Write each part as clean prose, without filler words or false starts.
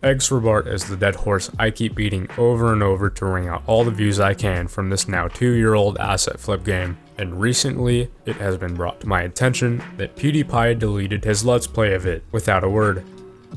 Eggs for Bart is the dead horse I keep beating over and over to wring out all the views I can from this now 2-year-old asset flip game. And recently, it has been brought to my attention that PewDiePie deleted his Let's Play of it without a word.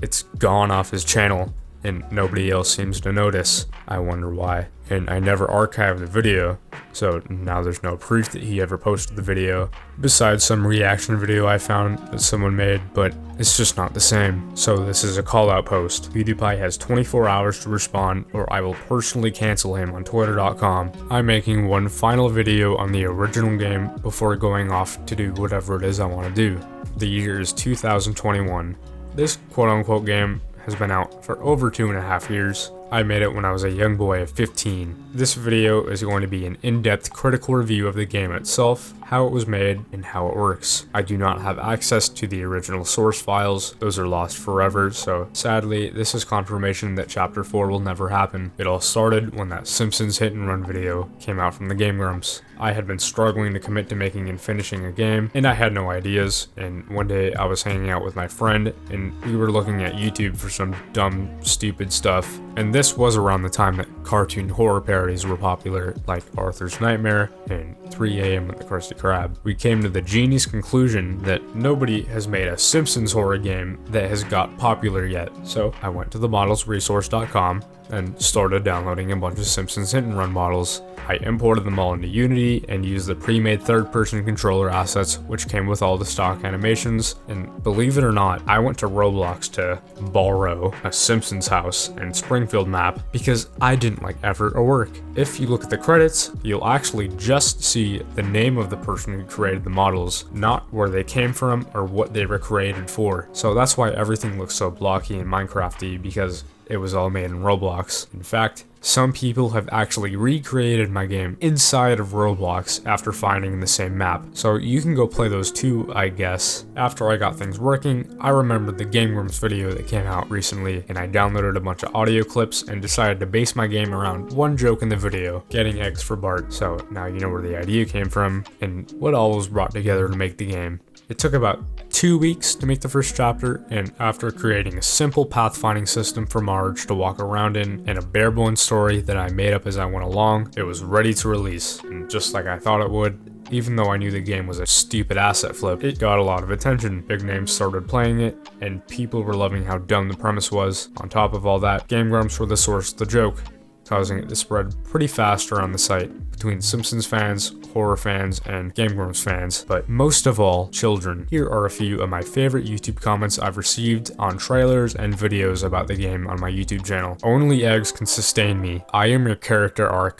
It's gone off his channel, and nobody else seems to notice. I wonder why. And I never archived the video, so now there's no proof that he ever posted the video, besides some reaction video I found that someone made, but it's just not the same. So this is a call out post. PewDiePie has 24 hours to respond, or I will personally cancel him on twitter.com. I'm making one final video on the original game before going off to do whatever it is I want to do. The year is 2021. This quote-unquote game has been out for over 2.5 years. I made it when I was a young boy of 15. This video is going to be an in-depth critical review of the game itself, how it was made, and how it works. I do not have access to the original source files, those are lost forever, so sadly, this is confirmation that Chapter 4 will never happen. It all started when that Simpsons Hit and Run video came out from the Game Grumps. I had been struggling to commit to making and finishing a game, and I had no ideas, and one day I was hanging out with my friend, and we were looking at YouTube for some dumb, stupid stuff, and this was around the time that cartoon horror parodies were popular, like Arthur's Nightmare and 3 AM with the Krusty Krab. We came to the genius conclusion that nobody has made a Simpsons horror game that has got popular yet. So I went to the modelsresource.com and started downloading a bunch of Simpsons Hit and Run models. I imported them all into Unity and used the pre-made third-person controller assets which came with all the stock animations, and believe it or not, I went to Roblox to borrow a Simpsons house and Springfield map because I didn't like effort or work. If you look at the credits, you'll actually just see the name of the person who created the models, not where they came from or what they were created for. So that's why everything looks so blocky and Minecrafty, because it was all made in Roblox. In fact, some people have actually recreated my game inside of Roblox after finding the same map. So you can go play those too, I guess. After I got things working, I remembered the Game Grumps video that came out recently, and I downloaded a bunch of audio clips and decided to base my game around one joke in the video, getting eggs for Bart. So now you know where the idea came from and what all was brought together to make the game. It took about 2 weeks to make the first chapter, and after creating a simple pathfinding system for Marge to walk around in and a bare-bones story that I made up as I went along, it was ready to release. And just like I thought it would, even though I knew the game was a stupid asset flip, it got a lot of attention. Big names started playing it, and people were loving how dumb the premise was. On top of all that, Game Grumps were the source of the joke, causing it to spread pretty fast around the site between Simpsons fans, horror fans, and Game Grumps fans, but most of all, children. Here are a few of my favorite YouTube comments I've received on trailers and videos about the game on my YouTube channel. Only eggs can sustain me. I am your character arc.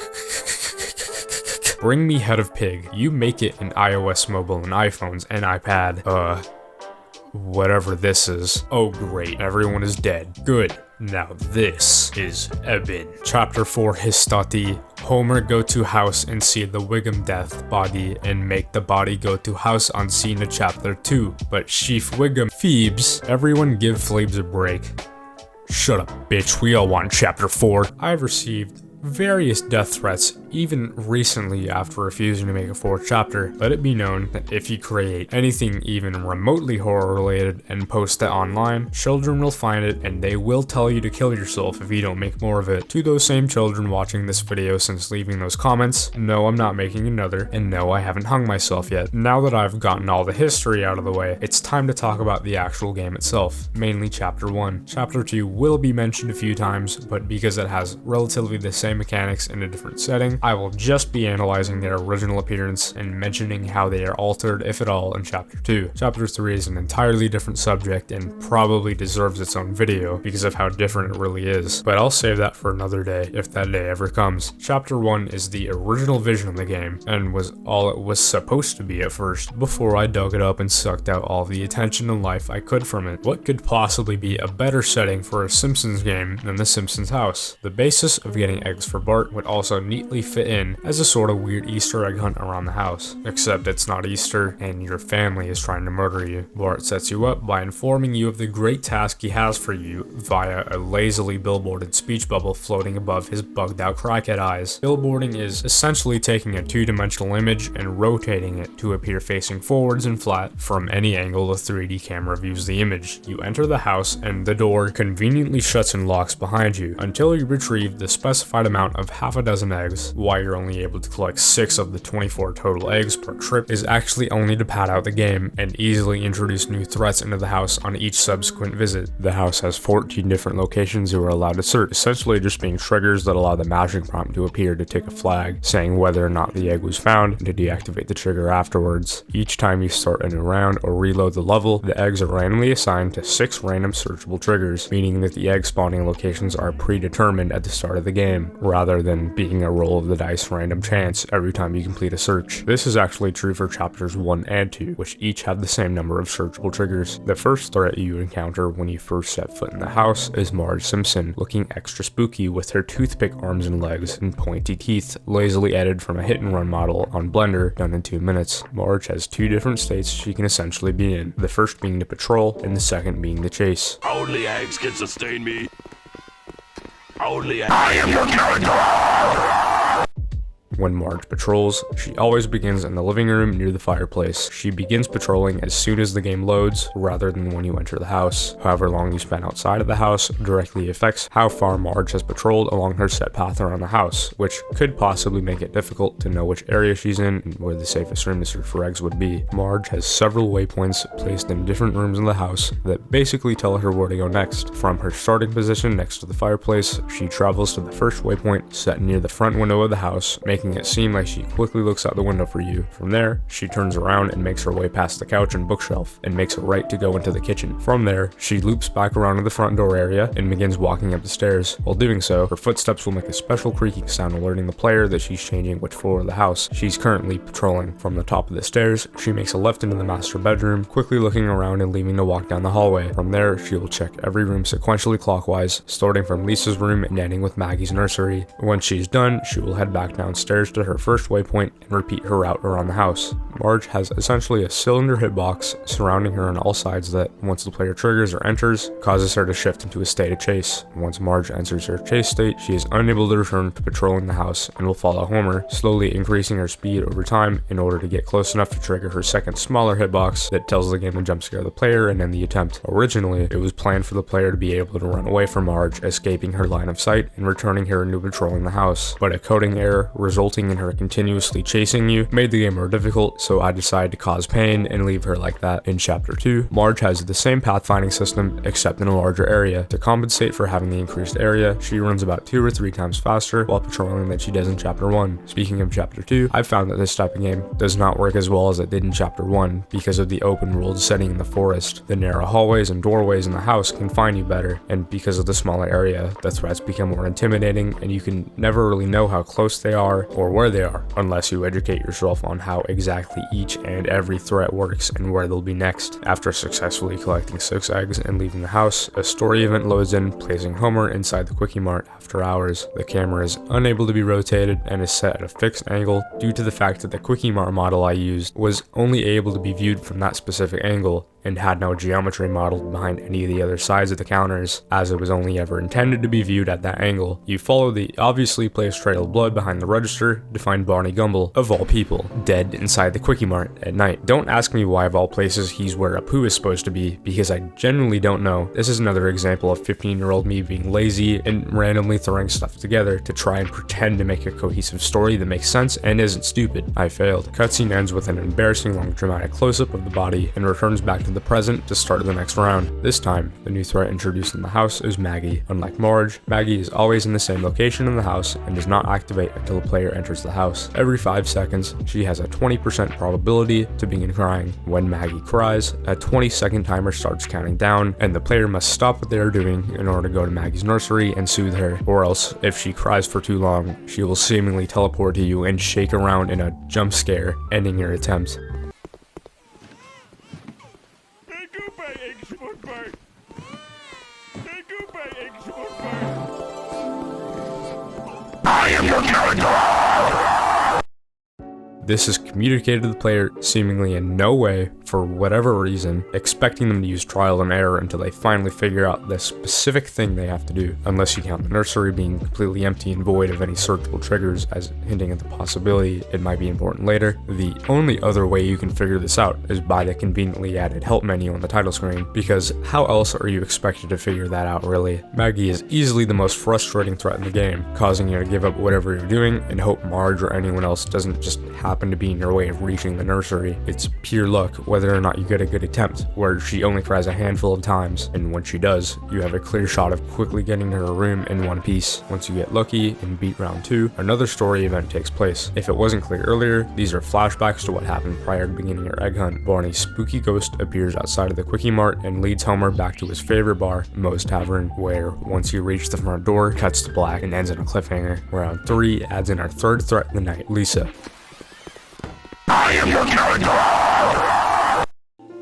Bring me head of pig. You make it in iOS mobile and iPhones and iPad. Whatever this is. Oh great, everyone is dead. Good. Now this is Eben. Chapter 4 Histati. Homer go to house and see the Wiggum death body and make the body go to house on scene of chapter 2. But Chief Wiggum Fleebs. Everyone give Fleebs a break. Shut up, bitch. We all want chapter 4. I've received various death threats even recently after refusing to make a 4th chapter. Let it be known that if you create anything even remotely horror related and post it online, children will find it and they will tell you to kill yourself if you don't make more of it. To those same children watching this video since leaving those comments, no, I'm not making another, and no, I haven't hung myself yet. Now that I've gotten all the history out of the way, it's time to talk about the actual game itself, mainly chapter 1. Chapter 2 will be mentioned a few times, but because it has relatively the same mechanics in a different setting, I will just be analyzing their original appearance and mentioning how they are altered, if at all, in Chapter 2. Chapter 3 is an entirely different subject and probably deserves its own video because of how different it really is, but I'll save that for another day, if that day ever comes. Chapter 1 is the original vision of the game, and was all it was supposed to be at first, before I dug it up and sucked out all the attention and life I could from it. What could possibly be a better setting for a Simpsons game than the Simpsons house? The basis of getting eggs eggs for Bart would also neatly fit in as a sort of weird Easter egg hunt around the house. Except it's not Easter and your family is trying to murder you. Bart sets you up by informing you of the great task he has for you via a lazily billboarded speech bubble floating above his bugged out crackhead eyes. Billboarding is essentially taking a two-dimensional image and rotating it to appear facing forwards and flat from any angle the 3D camera views the image. You enter the house and the door conveniently shuts and locks behind you until you retrieve the specified amount of half a dozen eggs. Why you're only able to collect 6 of the 24 total eggs per trip is actually only to pad out the game and easily introduce new threats into the house on each subsequent visit. The house has 14 different locations you are allowed to search, essentially just being triggers that allow the magic prompt to appear to take a flag, saying whether or not the egg was found and to deactivate the trigger afterwards. Each time you start a new round or reload the level, the eggs are randomly assigned to 6 random searchable triggers, meaning that the egg spawning locations are predetermined at the start of the game, rather than being a roll of the dice random chance every time you complete a search. This is actually true for chapters 1 and 2, which each have the same number of searchable triggers. The first threat you encounter when you first set foot in the house is Marge Simpson, looking extra spooky with her toothpick arms and legs and pointy teeth, lazily edited from a hit and run model on Blender done in 2 minutes. Marge has 2 different states she can essentially be in, the first being the patrol and the second being the chase. Only eggs can sustain me. Only eggs. I am your character! When Marge patrols, she always begins in the living room near the fireplace. She begins patrolling as soon as the game loads, rather than when you enter the house. However long you spend outside of the house directly affects how far Marge has patrolled along her set path around the house, which could possibly make it difficult to know which area she's in and where the safest room to search for eggs would be. Marge has several waypoints placed in different rooms in the house that basically tell her where to go next. From her starting position next to the fireplace, she travels to the first waypoint set near the front window of the house, making it seem like she quickly looks out the window for you. From there, she turns around and makes her way past the couch and bookshelf and makes a right to go into the kitchen. From there, she loops back around to the front door area and begins walking up the stairs. While doing so, her footsteps will make a special creaking sound alerting the player that she's changing which floor of the house she's currently patrolling. From the top of the stairs, she makes a left into the master bedroom, quickly looking around and leaving to walk down the hallway. From there, she will check every room sequentially clockwise, starting from Lisa's room and ending with Maggie's nursery. Once she's done, she will head back downstairs to her first waypoint and repeat her route around the house. Marge has essentially a cylinder hitbox surrounding her on all sides that, once the player triggers or enters, causes her to shift into a state of chase. Once Marge enters her chase state, she is unable to return to patrolling the house and will follow Homer, slowly increasing her speed over time in order to get close enough to trigger her second smaller hitbox that tells the game to jump scare the player and end the attempt. Originally, it was planned for the player to be able to run away from Marge, escaping her line of sight and returning her into patrolling the house, but a coding error resulting in her continuously chasing you made the game more difficult, so I decided to cause pain and leave her like that. In chapter 2, Marge has the same pathfinding system except in a larger area. To compensate for having the increased area, she runs about 2 or 3 times faster while patrolling than she does in chapter 1. Speaking of chapter 2, I've found that this type of game does not work as well as it did in chapter 1 because of the open world setting in the forest. The narrow hallways and doorways in the house confine you better, and because of the smaller area, the threats become more intimidating and you can never really know how close they are or where they are unless you educate yourself on how exactly each and every threat works and where they'll be next. After successfully collecting 6 eggs and leaving the house, a story event loads in, placing Homer inside the Quickie Mart after hours. The camera is unable to be rotated and is set at a fixed angle due to the fact that the Quickie Mart model I used was only able to be viewed from that specific angle and had no geometry modeled behind any of the other sides of the counters, as it was only ever intended to be viewed at that angle. You follow the obviously placed trail of blood behind the register to find Barney Gumble, of all people, dead inside the Quickie Mart at night. Don't ask me why of all places he's where Apu is supposed to be, because I genuinely don't know. This is another example of 15-year-old me being lazy and randomly throwing stuff together to try and pretend to make a cohesive story that makes sense and isn't stupid. I failed. Cutscene ends with an embarrassing long dramatic close-up of the body and returns back to the present to start the next round. This time, the new threat introduced in the house is Maggie. Unlike Marge, Maggie is always in the same location in the house and does not activate until the player enters the house. Every 5 seconds, she has a 20% probability to begin crying. When Maggie cries, a 20-second timer starts counting down, and the player must stop what they are doing in order to go to Maggie's nursery and soothe her, or else, if she cries for too long, she will seemingly teleport to you and shake around in a jump scare, ending your attempt. I am your character! This is communicated to the player seemingly in no way, for whatever reason, expecting them to use trial and error until they finally figure out the specific thing they have to do, unless you count the nursery being completely empty and void of any searchable triggers, as hinting at the possibility it might be important later. The only other way you can figure this out is by the conveniently added help menu on the title screen, because how else are you expected to figure that out really? Maggie is easily the most frustrating threat in the game, causing you to give up whatever you're doing and hope Marge or anyone else doesn't just happen to be in your way of reaching the nursery. It's pure luck whether or not you get a good attempt, where she only tries a handful of times, and when she does, you have a clear shot of quickly getting to her room in one piece. Once you get lucky and beat round 2, another story event takes place. If it wasn't clear earlier, these are flashbacks to what happened prior to beginning your egg hunt. Barney's spooky ghost appears outside of the Quickie Mart and leads Homer back to his favorite bar, Moe's Tavern, where once you reach the front door, cuts to black and ends in a cliffhanger. Round 3 adds in our third threat of the night, Lisa. I am your character!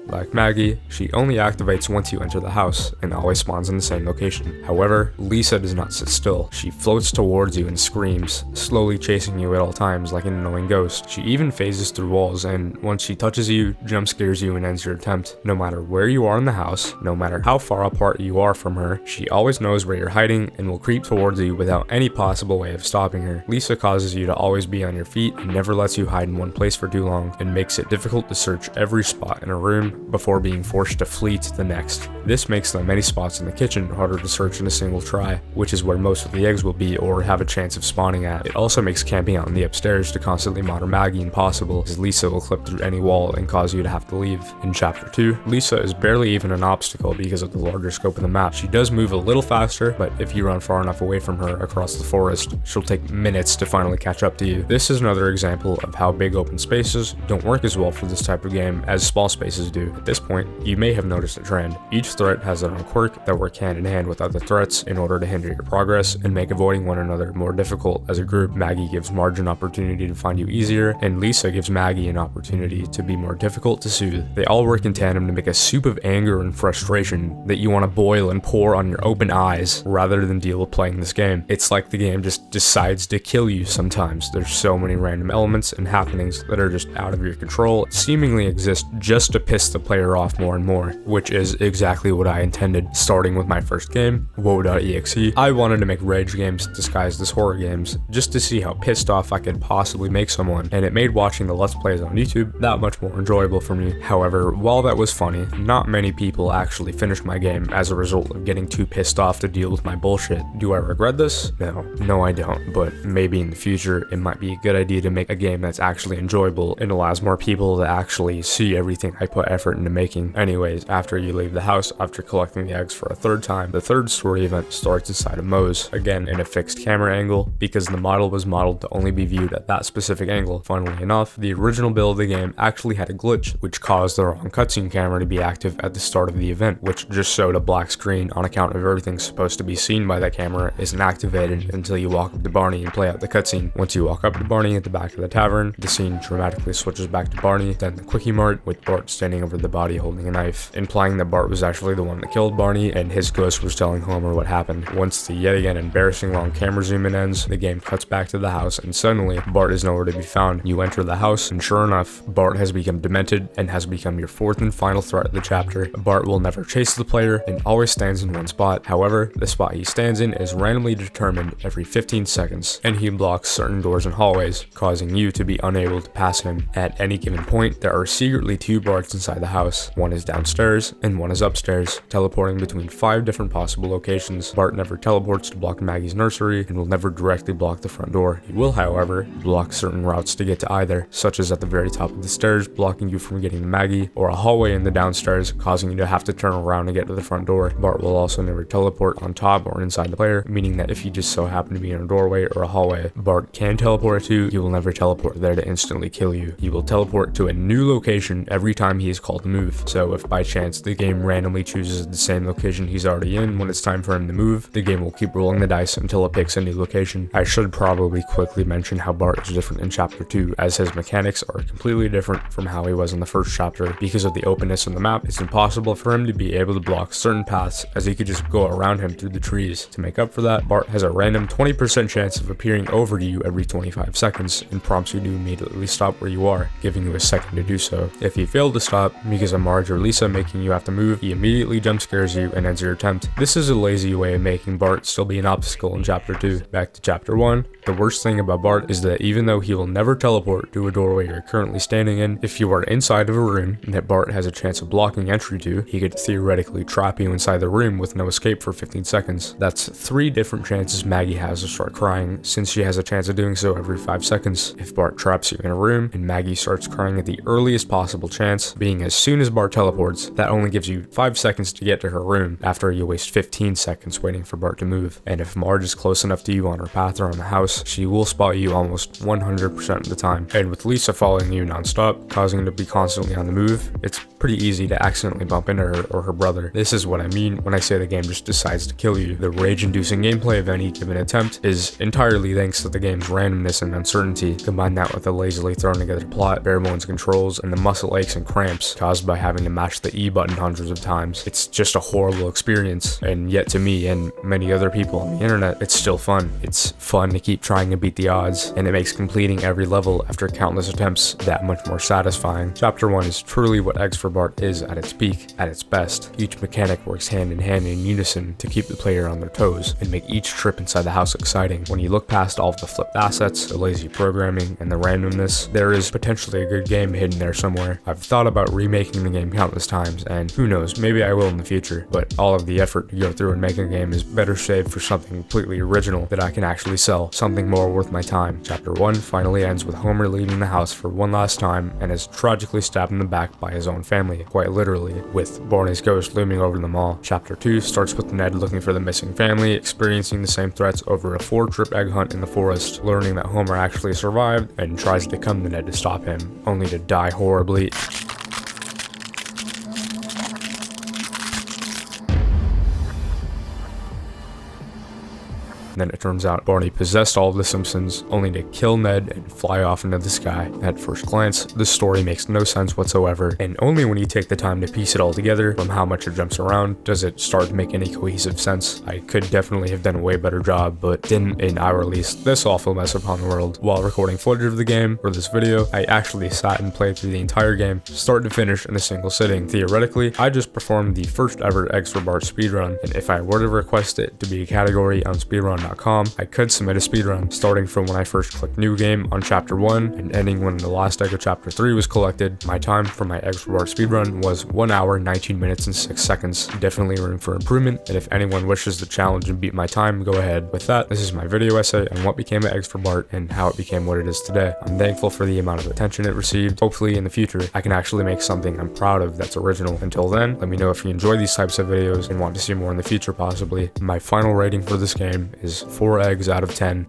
Like Maggie, she only activates once you enter the house, and always spawns in the same location. However, Lisa does not sit still. She floats towards you and screams, slowly chasing you at all times like an annoying ghost. She even phases through walls, and once she touches you, jump scares you and ends your attempt. No matter where you are in the house, no matter how far apart you are from her, she always knows where you're hiding and will creep towards you without any possible way of stopping her. Lisa causes you to always be on your feet and never lets you hide in one place for too long, and makes it difficult to search every spot in a room before being forced to flee to the next. This makes the many spots in the kitchen harder to search in a single try, which is where most of the eggs will be or have a chance of spawning at. It also makes camping out in the upstairs to constantly monitor Maggie impossible, as Lisa will clip through any wall and cause you to have to leave. In Chapter 2, Lisa is barely even an obstacle because of the larger scope of the map. She does move a little faster, but if you run far enough away from her across the forest, she'll take minutes to finally catch up to you. This is another example of how big open spaces don't work as well for this type of game as small spaces do. At this point, you may have noticed a trend. Each threat has their own quirk that work hand in hand with other threats in order to hinder your progress and make avoiding one another more difficult as a group. Maggie gives Marge an opportunity to find you easier, and Lisa gives Maggie an opportunity to be more difficult to soothe. They all work in tandem to make a soup of anger and frustration that you want to boil and pour on your open eyes rather than deal with playing this game. It's like the game just decides to kill you sometimes. There's so many random elements and happenings that are just out of your control, seemingly exist just to piss the player off more and more, which is exactly what I intended. Starting with my first game, Woe.exe, I wanted to make rage games disguised as horror games, just to see how pissed off I could possibly make someone, and it made watching the Let's Plays on YouTube that much more enjoyable for me. However, while that was funny, not many people actually finished my game as a result of getting too pissed off to deal with my bullshit. Do I regret this? No I don't, but maybe in the future it might be a good idea to make a game that's actually enjoyable and allows more people to actually see everything I put effort into making. Anyways, after you leave the house after collecting the eggs for a third time, the third story event starts inside of Moe's, again in a fixed camera angle because the model was modeled to only be viewed at that specific angle. Funnily enough, the original build of the game actually had a glitch which caused the wrong cutscene camera to be active at the start of the event, which just showed a black screen on account of everything supposed to be seen by that camera isn't activated until you walk up to Barney and play out the cutscene. Once you walk up to Barney at the back of the tavern, the scene dramatically switches back to Barney, then the Quickie Mart with Bart standing over the body holding a knife, implying that Bart was actually the one that killed Barney and his ghost was telling Homer what happened. Once the yet again embarrassing long camera zoom in ends, the game cuts back to the house and suddenly Bart is nowhere to be found. You enter the house and sure enough, Bart has become demented and has become your fourth and final threat of the chapter. Bart will never chase the player and always stands in one spot. However, the spot he stands in is randomly determined every 15 seconds and he blocks certain doors and hallways, causing you to be unable to pass him. At any given point, there are secretly two Barts inside the house. One is downstairs and one is upstairs, teleporting between 5 different possible locations. Bart never teleports to block Maggie's nursery and will never directly block the front door. He will, however, block certain routes to get to either, such as at the very top of the stairs, blocking you from getting to Maggie, or a hallway in the downstairs, causing you to have to turn around to get to the front door. Bart will also never teleport on top or inside the player, meaning that if you just so happen to be in a doorway or a hallway Bart can teleport to, he will never teleport there to instantly kill you. He will teleport to a new location every time he is called called move. So if by chance the game randomly chooses the same location he's already in when it's time for him to move, the game will keep rolling the dice until it picks a new location. I should probably quickly mention how Bart is different in chapter 2, as his mechanics are completely different from how he was in the first chapter. Because of the openness of the map, it's impossible for him to be able to block certain paths, as he could just go around him through the trees. To make up for that, Bart has a random 20% chance of appearing over to you every 25 seconds and prompts you to immediately stop where you are, giving you a second to do so. If you fail to stop because of Marge or Lisa making you have to move, he immediately jump scares you and ends your attempt. This is a lazy way of making Bart still be an obstacle in chapter 2. Back to chapter 1. The worst thing about Bart is that even though he will never teleport to a doorway you're currently standing in, if you are inside of a room that Bart has a chance of blocking entry to, he could theoretically trap you inside the room with no escape for 15 seconds. That's 3 different chances Maggie has to start crying, since she has a chance of doing so every 5 seconds. If Bart traps you in a room and Maggie starts crying at the earliest possible chance, being as soon as Bart teleports, that only gives you 5 seconds to get to her room after you waste 15 seconds waiting for Bart to move. And if Marge is close enough to you on her path around the house, she will spot you almost 100% of the time. And with Lisa following you non-stop, causing her to be constantly on the move, it's pretty easy to accidentally bump into her or her brother. This is what I mean when I say the game just decides to kill you. The rage-inducing gameplay of any given attempt is entirely thanks to the game's randomness and uncertainty. Combine that with a lazily thrown together plot, bare bones controls, and the muscle aches and cramps caused by having to mash the E button hundreds of times. It's just a horrible experience, and yet to me and many other people on the internet, it's still fun. It's fun to keep trying to beat the odds, and it makes completing every level after countless attempts that much more satisfying. Chapter 1 is truly what Eggs for Bart is at its peak, at its best. Each mechanic works hand in hand in unison to keep the player on their toes and make each trip inside the house exciting. When you look past all of the flipped assets, the lazy programming, and the randomness, there is potentially a good game hidden there somewhere. I've thought about remaking the game countless times, and who knows, maybe I will in the future, but all of the effort to go through and make a game is better saved for something completely original that I can actually sell, something more worth my time. Chapter 1 finally ends with Homer leaving the house for one last time and is tragically stabbed in the back by his own family, quite literally, with Barney's ghost looming over them all. Chapter 2 starts with Ned looking for the missing family, experiencing the same threats over a 4-trip egg hunt in the forest, learning that Homer actually survived, and tries to come to Ned to stop him, only to die horribly. Then it turns out Barney possessed all of the Simpsons, only to kill Ned and fly off into the sky. At first glance, this story makes no sense whatsoever, and only when you take the time to piece it all together from how much it jumps around does it start to make any cohesive sense. I could definitely have done a way better job, but didn't, and I released this awful mess upon the world. While recording footage of the game for this video, I actually sat and played through the entire game, start to finish in a single sitting. Theoretically, I just performed the first ever Eggs for Bart speedrun, and if I were to request it to be a category on speedrun.com, I could submit a speedrun, starting from when I first clicked New Game on Chapter 1 and ending when the last egg of Chapter 3 was collected. My time for my Eggs for Bart speedrun was 1 hour, 19 minutes, and 6 seconds. Definitely room for improvement, and if anyone wishes to challenge and beat my time, go ahead. With that, this is my video essay on what became of Eggs for Bart and how it became what it is today. I'm thankful for the amount of attention it received. Hopefully in the future, I can actually make something I'm proud of that's original. Until then, let me know if you enjoy these types of videos and want to see more in the future possibly. My final rating for this game is 4 eggs out of 10.